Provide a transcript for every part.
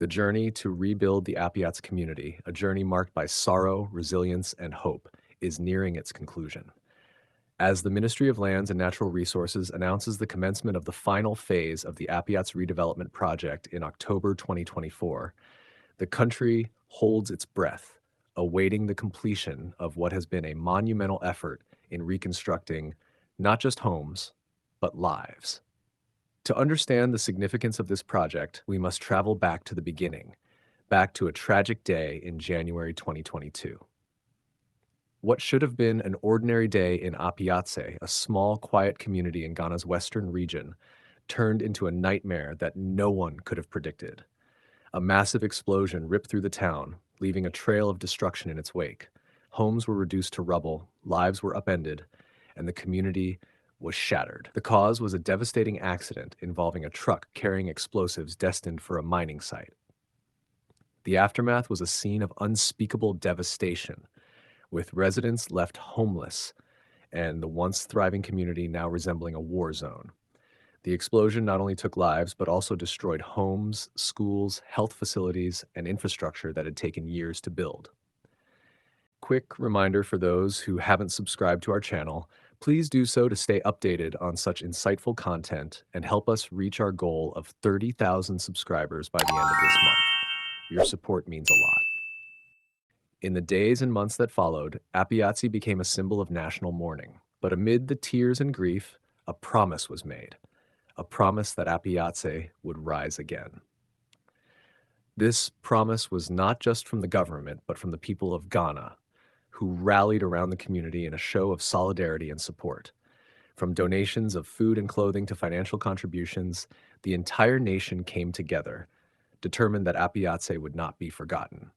The journey to rebuild the Appiatse community, a journey marked by sorrow, resilience, and hope, is nearing its conclusion. As the Ministry of Lands and Natural Resources announces the commencement of the final phase of the Appiatse redevelopment project in October 2024, the country holds its breath, awaiting the completion of what has been a monumental effort in reconstructing not just homes, but lives. To understand the significance of this project, we must travel back to the beginning, back to a tragic day in January 2022. What should have been an ordinary day in Appiatse, a small, quiet community in Ghana's western region, turned into a nightmare that no one could have predicted. A massive explosion ripped through the town, leaving a trail of destruction in its wake. Homes were reduced to rubble, lives were upended, and the community was shattered. The cause was a devastating accident involving a truck carrying explosives destined for a mining site. The aftermath was a scene of unspeakable devastation, with residents left homeless and the once thriving community now resembling a war zone. The explosion not only took lives, but also destroyed homes, schools, health facilities, and infrastructure that had taken years to build. Quick reminder for those who haven't subscribed to our channel, please do so to stay updated on such insightful content and help us reach our goal of 30,000 subscribers by the end of this month. Your support means a lot. In the days and months that followed, Appiatse became a symbol of national mourning. But amid the tears and grief, a promise was made. A promise that Appiatse would rise again. This promise was not just from the government, but from the people of Ghana, who rallied around the community in a show of solidarity and support. From donations of food and clothing to financial contributions, the entire nation came together, determined that Appiatse would not be forgotten.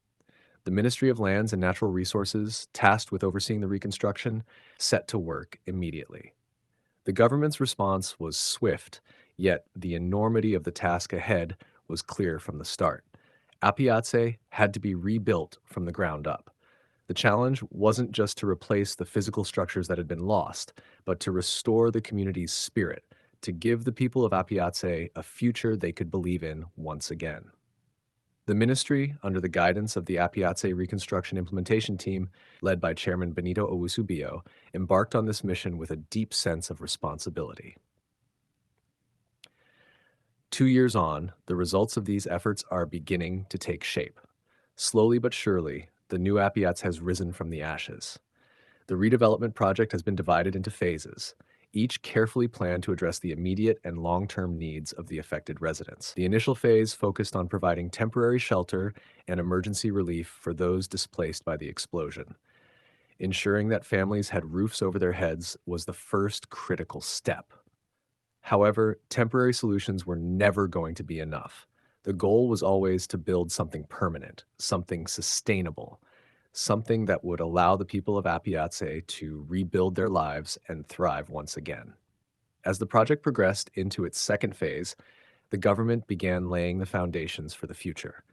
The Ministry of Lands and Natural Resources, tasked with overseeing the reconstruction, set to work immediately. The government's response was swift, yet the enormity of the task ahead was clear from the start. Appiatse had to be rebuilt from the ground up. The challenge wasn't just to replace the physical structures that had been lost, but to restore the community's spirit, to give the people of Appiatse a future they could believe in once again. The ministry, under the guidance of the Appiatse Reconstruction Implementation Team, led by Chairman Benito Owusu-Bio, embarked on this mission with a deep sense of responsibility. 2 years on, the results of these efforts are beginning to take shape. Slowly but surely, the new Appiatse has risen from the ashes. The redevelopment project has been divided into phases, each carefully planned to address the immediate and long-term needs of the affected residents. The initial phase focused on providing temporary shelter and emergency relief for those displaced by the explosion. Ensuring that families had roofs over their heads was the first critical step. However, temporary solutions were never going to be enough. The goal was always to build something permanent, something sustainable, something that would allow the people of Appiatse to rebuild their lives and thrive once again. As the project progressed into its second phase, the government began laying the foundations for the future.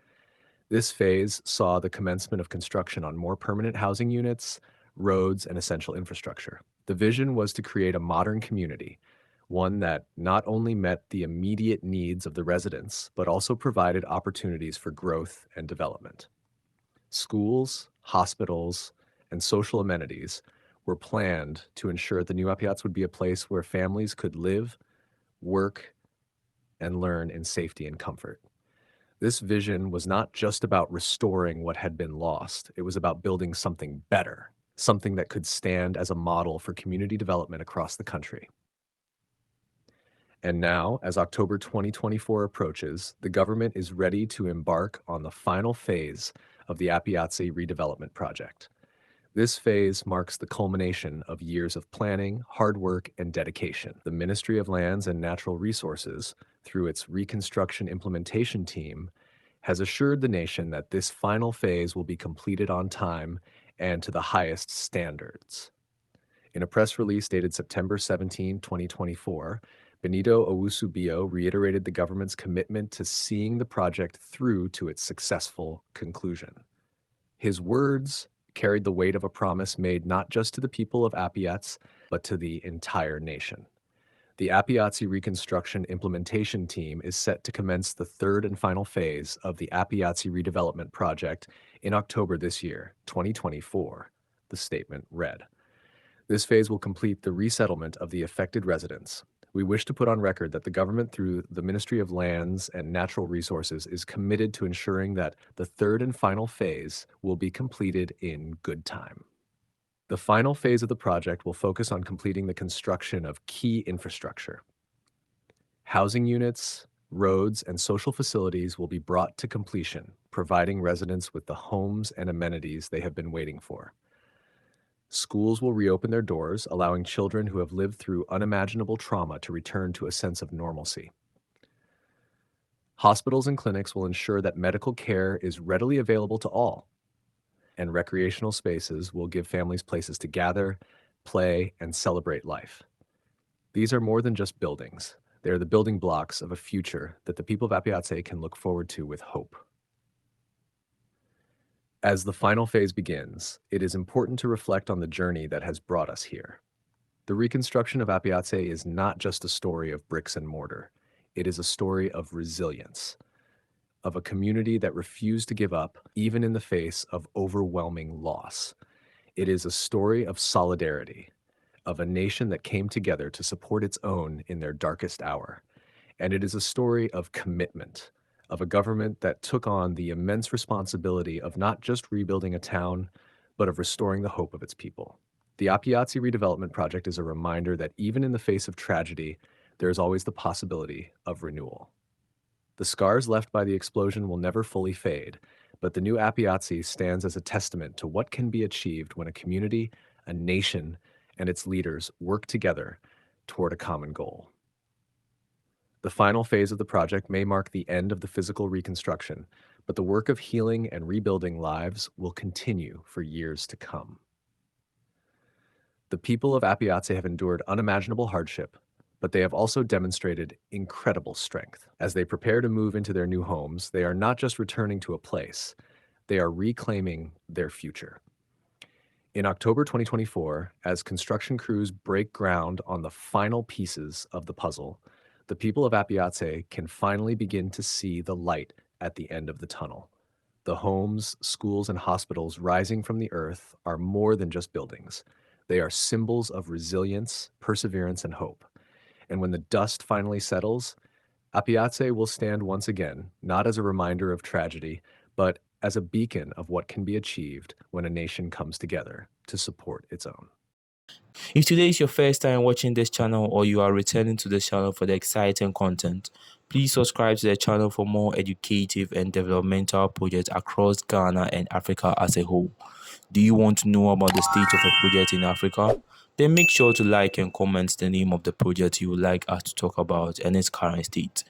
This phase saw the commencement of construction on more permanent housing units, roads, and essential infrastructure. The vision was to create a modern community, one that not only met the immediate needs of the residents, but also provided opportunities for growth and development. Schools, hospitals, and social amenities were planned to ensure the new Appiatse would be a place where families could live, work, and learn in safety and comfort. This vision was not just about restoring what had been lost. It was about building something better, something that could stand as a model for community development across the country. And now, as October 2024 approaches, the government is ready to embark on the final phase of the Appiatse redevelopment project. This phase marks the culmination of years of planning, hard work, and dedication. The Ministry of Lands and Natural Resources, through its Reconstruction Implementation Team, has assured the nation that this final phase will be completed on time and to the highest standards. In a press release dated September 17, 2024, Benito Owusu-Bio reiterated the government's commitment to seeing the project through to its successful conclusion. His words carried the weight of a promise made not just to the people of Appiatse, but to the entire nation. The Appiatse Reconstruction Implementation Team is set to commence the third and final phase of the Appiatse Redevelopment Project in October this year, 2024, the statement read. This phase will complete the resettlement of the affected residents. We wish to put on record that the government, through the Ministry of Lands and Natural Resources, is committed to ensuring that the third and final phase will be completed in good time. The final phase of the project will focus on completing the construction of key infrastructure. Housing units, roads, and social facilities will be brought to completion, providing residents with the homes and amenities they have been waiting for. Schools will reopen their doors, allowing children who have lived through unimaginable trauma to return to a sense of normalcy. Hospitals and clinics will ensure that medical care is readily available to all, and recreational spaces will give families places to gather, play, and celebrate life. These are more than just buildings. They are the building blocks of a future that the people of Appiatse can look forward to with hope. As the final phase begins, it is important to reflect on the journey that has brought us here. The reconstruction of Appiatse is not just a story of bricks and mortar. It is a story of resilience, of a community that refused to give up even in the face of overwhelming loss. It is a story of solidarity, of a nation that came together to support its own in their darkest hour. And it is a story of commitment, of a government that took on the immense responsibility of not just rebuilding a town, but of restoring the hope of its people. The Appiatse Redevelopment Project is a reminder that even in the face of tragedy, there is always the possibility of renewal. The scars left by the explosion will never fully fade, but the new Appiatse stands as a testament to what can be achieved when a community, a nation, and its leaders work together toward a common goal. The final phase of the project may mark the end of the physical reconstruction, but the work of healing and rebuilding lives will continue for years to come. The people of Appiatse have endured unimaginable hardship, but they have also demonstrated incredible strength. As they prepare to move into their new homes, they are not just returning to a place, they are reclaiming their future. In October 2024, as construction crews break ground on the final pieces of the puzzle, the people of Appiatse can finally begin to see the light at the end of the tunnel. The homes, schools, and hospitals rising from the earth are more than just buildings. They are symbols of resilience, perseverance, and hope. And when the dust finally settles, Appiatse will stand once again, not as a reminder of tragedy, but as a beacon of what can be achieved when a nation comes together to support its own. If today is your first time watching this channel or you are returning to this channel for the exciting content, please subscribe to the channel for more educative and developmental projects across Ghana and Africa as a whole. Do you want to know about the state of a project in Africa? Then make sure to like and comment the name of the project you would like us to talk about and its current state.